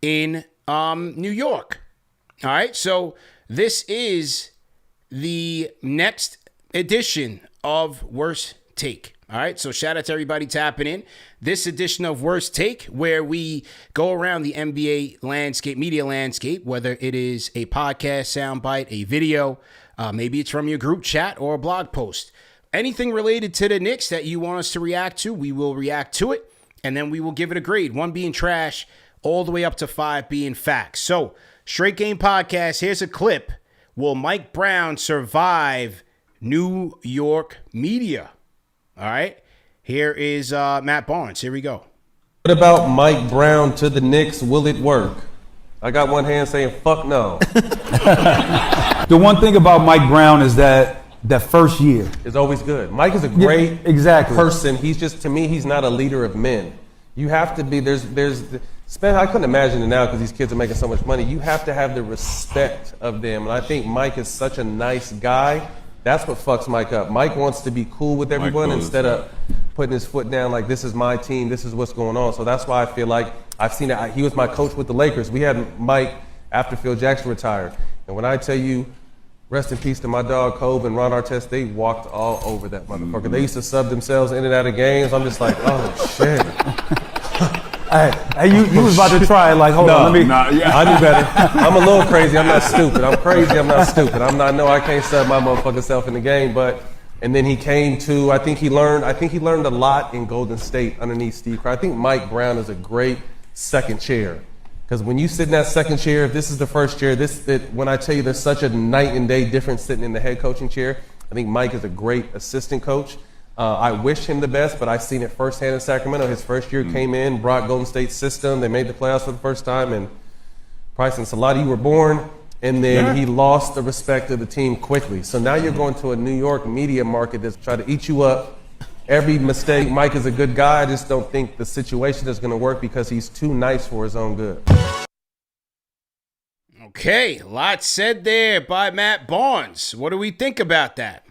in New York? All right, so this is the next edition of Worst Take. All right, so shout out to everybody tapping in. This edition of Worst Take, where we go around the NBA landscape, media landscape, whether it is a podcast, soundbite, a video, maybe it's from your group chat or a blog post. Anything related to the Knicks that you want us to react to, we will react to it, and then we will give it a grade. 1 being trash, all the way up to 5 being facts. So, Straight Game Podcast, here's a clip. Will Mike Brown survive New York media? All right, here is Matt Barnes. Here we go. What about Mike Brown to the Knicks? Will it work? I got one hand saying, fuck no. The one thing about Mike Brown is that first year is always good. Mike is a great person. He's just, to me, he's not a leader of men. You have to be, I couldn't imagine it now because these kids are making so much money. You have to have the respect of them. And I think Mike is such a nice guy That's what fucks Mike up. Mike wants to be cool with everyone instead of putting his foot down like, this is my team, this is what's going on. So that's why I feel like I've seen it. He was my coach with the Lakers. We had Mike after Phil Jackson retired. And when I tell you, rest in peace to my dog Kobe and Ron Artest, they walked all over that motherfucker. They used to sub themselves in and out of games. I'm just like, oh shit. Hey, you was about to try it. Like, hold on, let me. I knew better. I'm a little crazy. I'm not stupid. I'm crazy. I'm not stupid. No, I can't sub my motherfucking self in the game. But and then he came to. I think he learned a lot in Golden State underneath Steve Kerr. I think Mike Brown is a great second chair. Because when you sit in that second chair, if this is the first chair, when I tell you there's such a night and day difference sitting in the head coaching chair, I think Mike is a great assistant coach. I wish him the best, but I've seen it firsthand in Sacramento. His first year came in, brought Golden State's system. They made the playoffs for the first time, and Price and Salati were born, and then he lost the respect of the team quickly. So now you're going to a New York media market that's trying to eat you up. Every mistake, Mike is a good guy. I just don't think the situation is going to work because he's too nice for his own good. Okay, a lot said there by Matt Barnes. What do we think about that?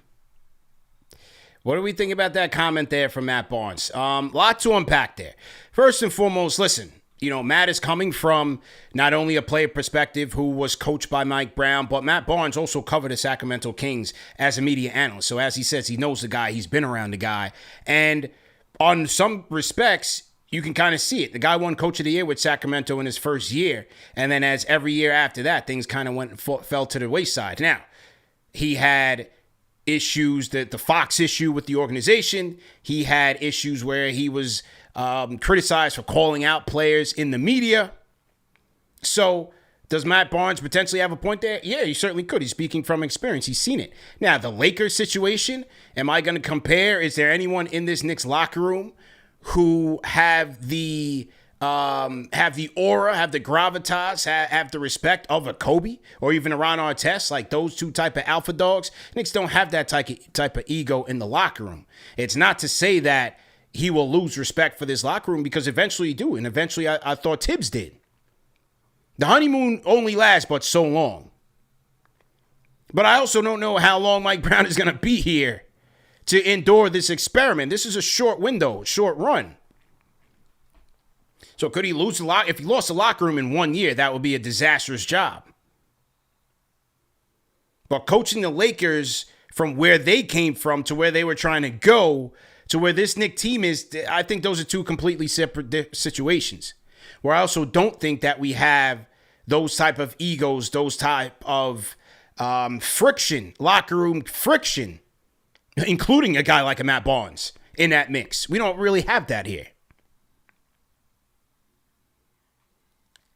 What do we think about that comment there from Matt Barnes? Lot to unpack there. First and foremost, listen, Matt is coming from not only a player perspective who was coached by Mike Brown, but Matt Barnes also covered the Sacramento Kings as a media analyst. So as he says, he knows the guy, he's been around the guy. And on some respects, you can kind of see it. The guy won Coach of the Year with Sacramento in his first year. And then as every year after that, things kind of fell to the wayside. Now, he had issues, the Fox issue with the organization. He had issues where he was criticized for calling out players in the media. So does Matt Barnes potentially have a point there? Yeah, he certainly could. He's speaking from experience. He's seen it. Now, the Lakers situation, am I going to compare? Is there anyone in this Knicks locker room who have the aura, have the gravitas, have the respect of a Kobe or even a Ron Artest, like those two type of alpha dogs? Knicks don't have that type of ego in the locker room. It's not to say that he will lose respect for this locker room, because eventually you do, and eventually I thought Tibbs did. The honeymoon only lasts but so long. But I also don't know how long Mike Brown is going to be here to endure this experiment. This is a short window, short run. So could he lose a lot? If he lost the locker room in 1 year, that would be a disastrous job. But coaching the Lakers from where they came from to where they were trying to go to where this Knicks team is, I think those are two completely separate situations. Where I also don't think that we have those type of egos, those type of friction, locker room friction, including a guy like a Matt Barnes in that mix. We don't really have that here.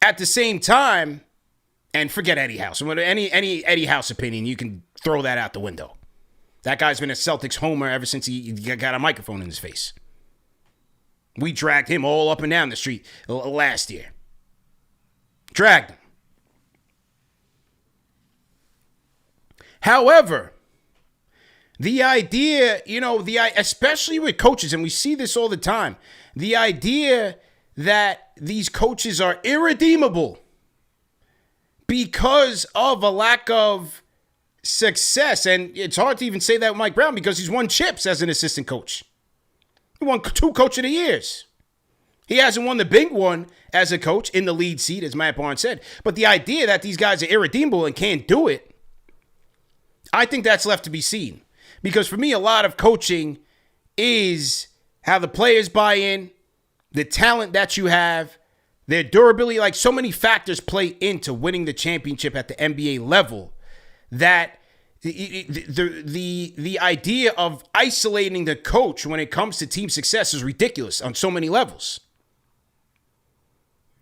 At the same time, and forget Eddie House. Any Eddie House opinion, you can throw that out the window. That guy's been a Celtics homer ever since he got a microphone in his face. We dragged him all up and down the street last year. Dragged him. However, the idea, especially with coaches, and we see this all the time, the idea that these coaches are irredeemable because of a lack of success. And it's hard to even say that with Mike Brown because he's won chips as an assistant coach. He won 2 Coach of the Years. He hasn't won the big one as a coach in the lead seat, as Matt Barnes said. But the idea that these guys are irredeemable and can't do it, I think that's left to be seen. Because for me, a lot of coaching is how the players buy in, the talent that you have, their durability. Like, so many factors play into winning the championship at the NBA level that the idea of isolating the coach when it comes to team success is ridiculous on so many levels.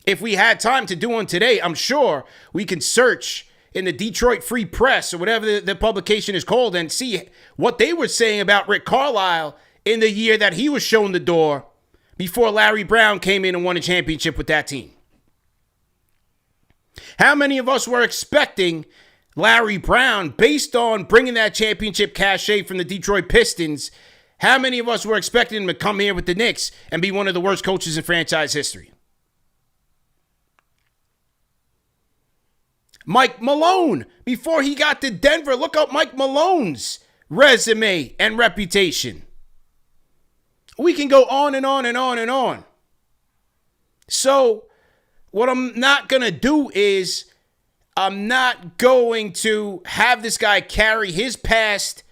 If we had time to do one today, I'm sure we can search in the Detroit Free Press or whatever the publication is called and see what they were saying about Rick Carlisle in the year that he was shown the door before Larry Brown came in and won a championship with that team. How many of us were expecting Larry Brown, based on bringing that championship cachet from the Detroit Pistons, how many of us were expecting him to come here with the Knicks and be one of the worst coaches in franchise history? Mike Malone, before he got to Denver, look up Mike Malone's resume, and reputation. We can go on and on and on and on. So what I'm not going to do is I'm not going to have this guy carry his past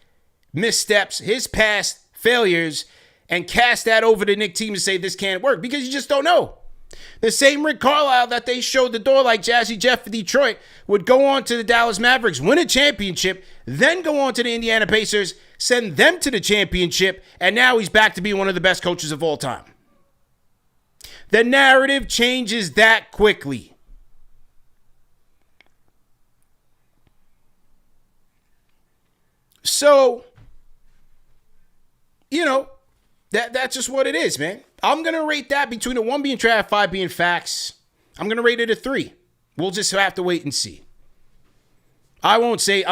missteps, his past failures, and cast that over the Knicks team and say this can't work, because you just don't know. The same Rick Carlisle that they showed the door like Jazzy Jeff for Detroit would go on to the Dallas Mavericks, win a championship, then go on to the Indiana Pacers, send them to the championship, and now he's back to be one of the best coaches of all time. The narrative changes that quickly. So, that's just what it is, man. I'm going to rate that between a 1 being trash, 5 being facts. I'm going to rate it a 3. We'll just have to wait and see. I'm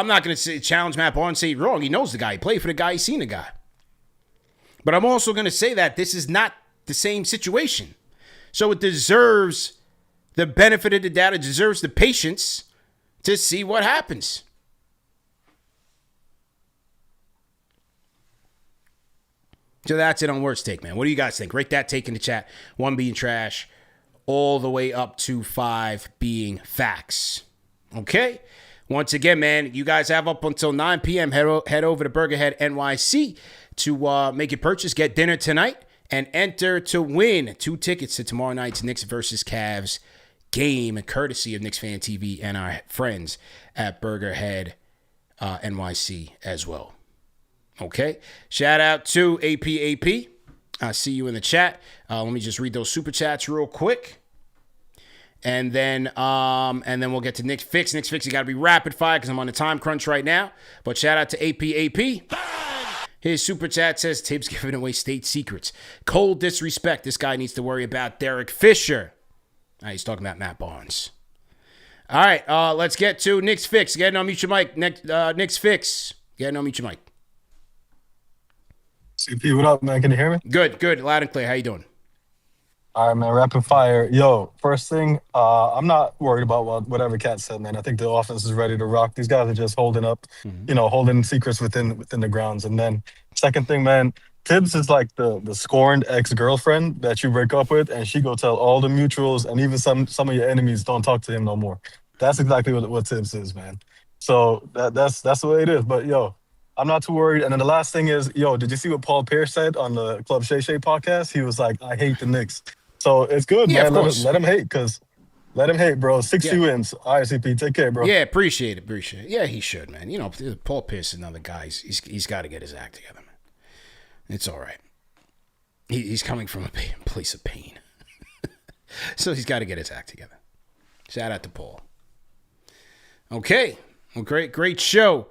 not going to challenge Matt Barnes and say he's wrong. He knows the guy. He played for the guy. He's seen the guy. But I'm also going to say that this is not the same situation. So it deserves the benefit of the doubt. It deserves the patience to see what happens. So that's it on Worst Take, man. What do you guys think? Rate that take in the chat. 1 being trash, all the way up to 5 being facts. Okay? Once again, man, you guys have up until 9 p.m. Head over to Burgerhead NYC to make your purchase, get dinner tonight, and enter to win 2 tickets to tomorrow night's Knicks versus Cavs game, courtesy of KnicksFanTV and our friends at Burgerhead NYC as well. Okay, shout out to APAP. I see you in the chat. Let me just read those super chats real quick, and then we'll get to Knicks Fix. Knicks Fix, you got to be rapid fire because I'm on a time crunch right now. But shout out to APAP. His super chat says Tibbs giving away state secrets. Cold disrespect. This guy needs to worry about Derek Fisher. He's talking about Matt Barnes. All right, let's get to Knicks Fix. Get on mute your mic. Knicks Fix. Get on mute your mic. CP, what up, man? Can you hear me? Good. Loud and clear. How you doing? All right, man. Rapid fire. Yo, first thing, I'm not worried about whatever Cat said, man. I think the offense is ready to rock. These guys are just holding up, holding secrets within the grounds. And then second thing, man, Tibbs is like the scorned ex-girlfriend that you break up with, and she go tell all the mutuals and even some of your enemies don't talk to him no more. That's exactly what Tibbs is, man. So that's the way it is. But yo, I'm not too worried. And then the last thing is, did you see what Paul Pierce said on the Club Shay Shay podcast? He was like, I hate the Knicks. So it's good, man. Let him hate, bro. 60 wins. All right, CP, take care, bro. Yeah, appreciate it. Yeah, he should, man. Paul Pierce is another guy. He's got to get his act together, man. It's all right. He's coming from a place of pain. So he's got to get his act together. Shout out to Paul. Okay. Well, great show.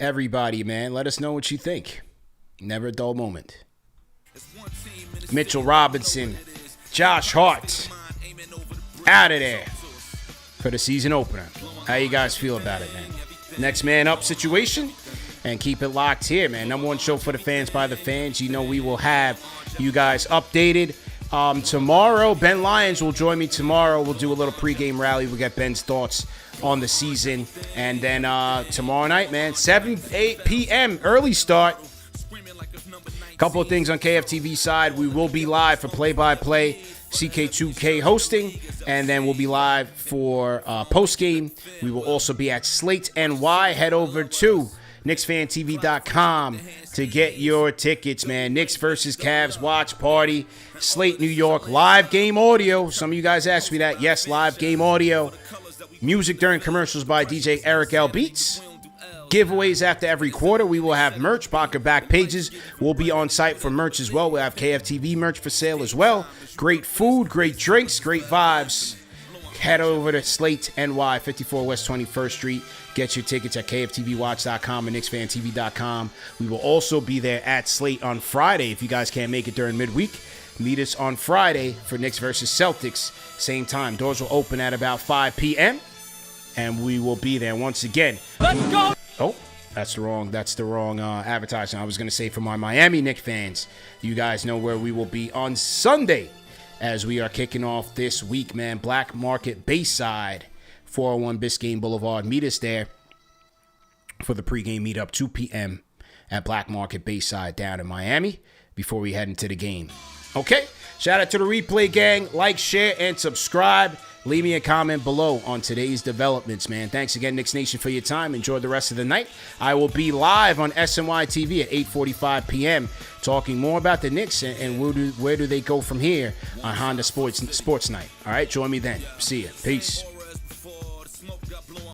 Everybody, man, let us know what you think. Never a dull moment. Mitchell Robinson, Josh Hart, out of there for the season opener. How you guys feel about it, man? Next man up situation, and keep it locked here, man. Number one show for the fans by the fans. We will have you guys updated. Tomorrow, Ben Lyons will join me tomorrow. We'll do a little pregame rally. We'll get Ben's thoughts on the season. And then tomorrow night, man, 8 p.m. early start. Couple of things on KFTV side. We will be live for play-by-play, CK2K hosting. And then we'll be live for post-game. We will also be at Slate NY. Head over to KnicksFanTV.com to get your tickets, man. Knicks versus Cavs watch party. Slate, New York. Live game audio. Some of you guys asked me that. Yes, live game audio. Music during commercials by DJ Eric L. Beats. Giveaways after every quarter. We will have merch. Barker back pages will be on site for merch as well. We'll have KFTV merch for sale as well. Great food, great drinks, great vibes. Head over to Slate NY, 54 West 21st Street. Get your tickets at KFTVWatch.com and KnicksFanTV.com. We will also be there at Slate on Friday. If you guys can't make it during midweek, meet us on Friday for Knicks versus Celtics. Same time. Doors will open at about 5 p.m. And we will be there once again. Let's go! Oh, that's the wrong advertising. I was going to say for my Miami Knicks fans, you guys know where we will be on Sunday as we are kicking off this week, man. Black Market Bayside, 401 Biscayne Boulevard. Meet us there for the pregame meetup, 2 p.m. at Black Market Bayside down in Miami before we head into the game. Okay? Shout out to the replay gang. Like, share, and subscribe. Leave me a comment below on today's developments, man. Thanks again, Knicks Nation, for your time. Enjoy the rest of the night. I will be live on SNY TV at 8:45 p.m. talking more about the Knicks and where do they go from here on Honda Sports Night. All right, join me then. See ya. Peace.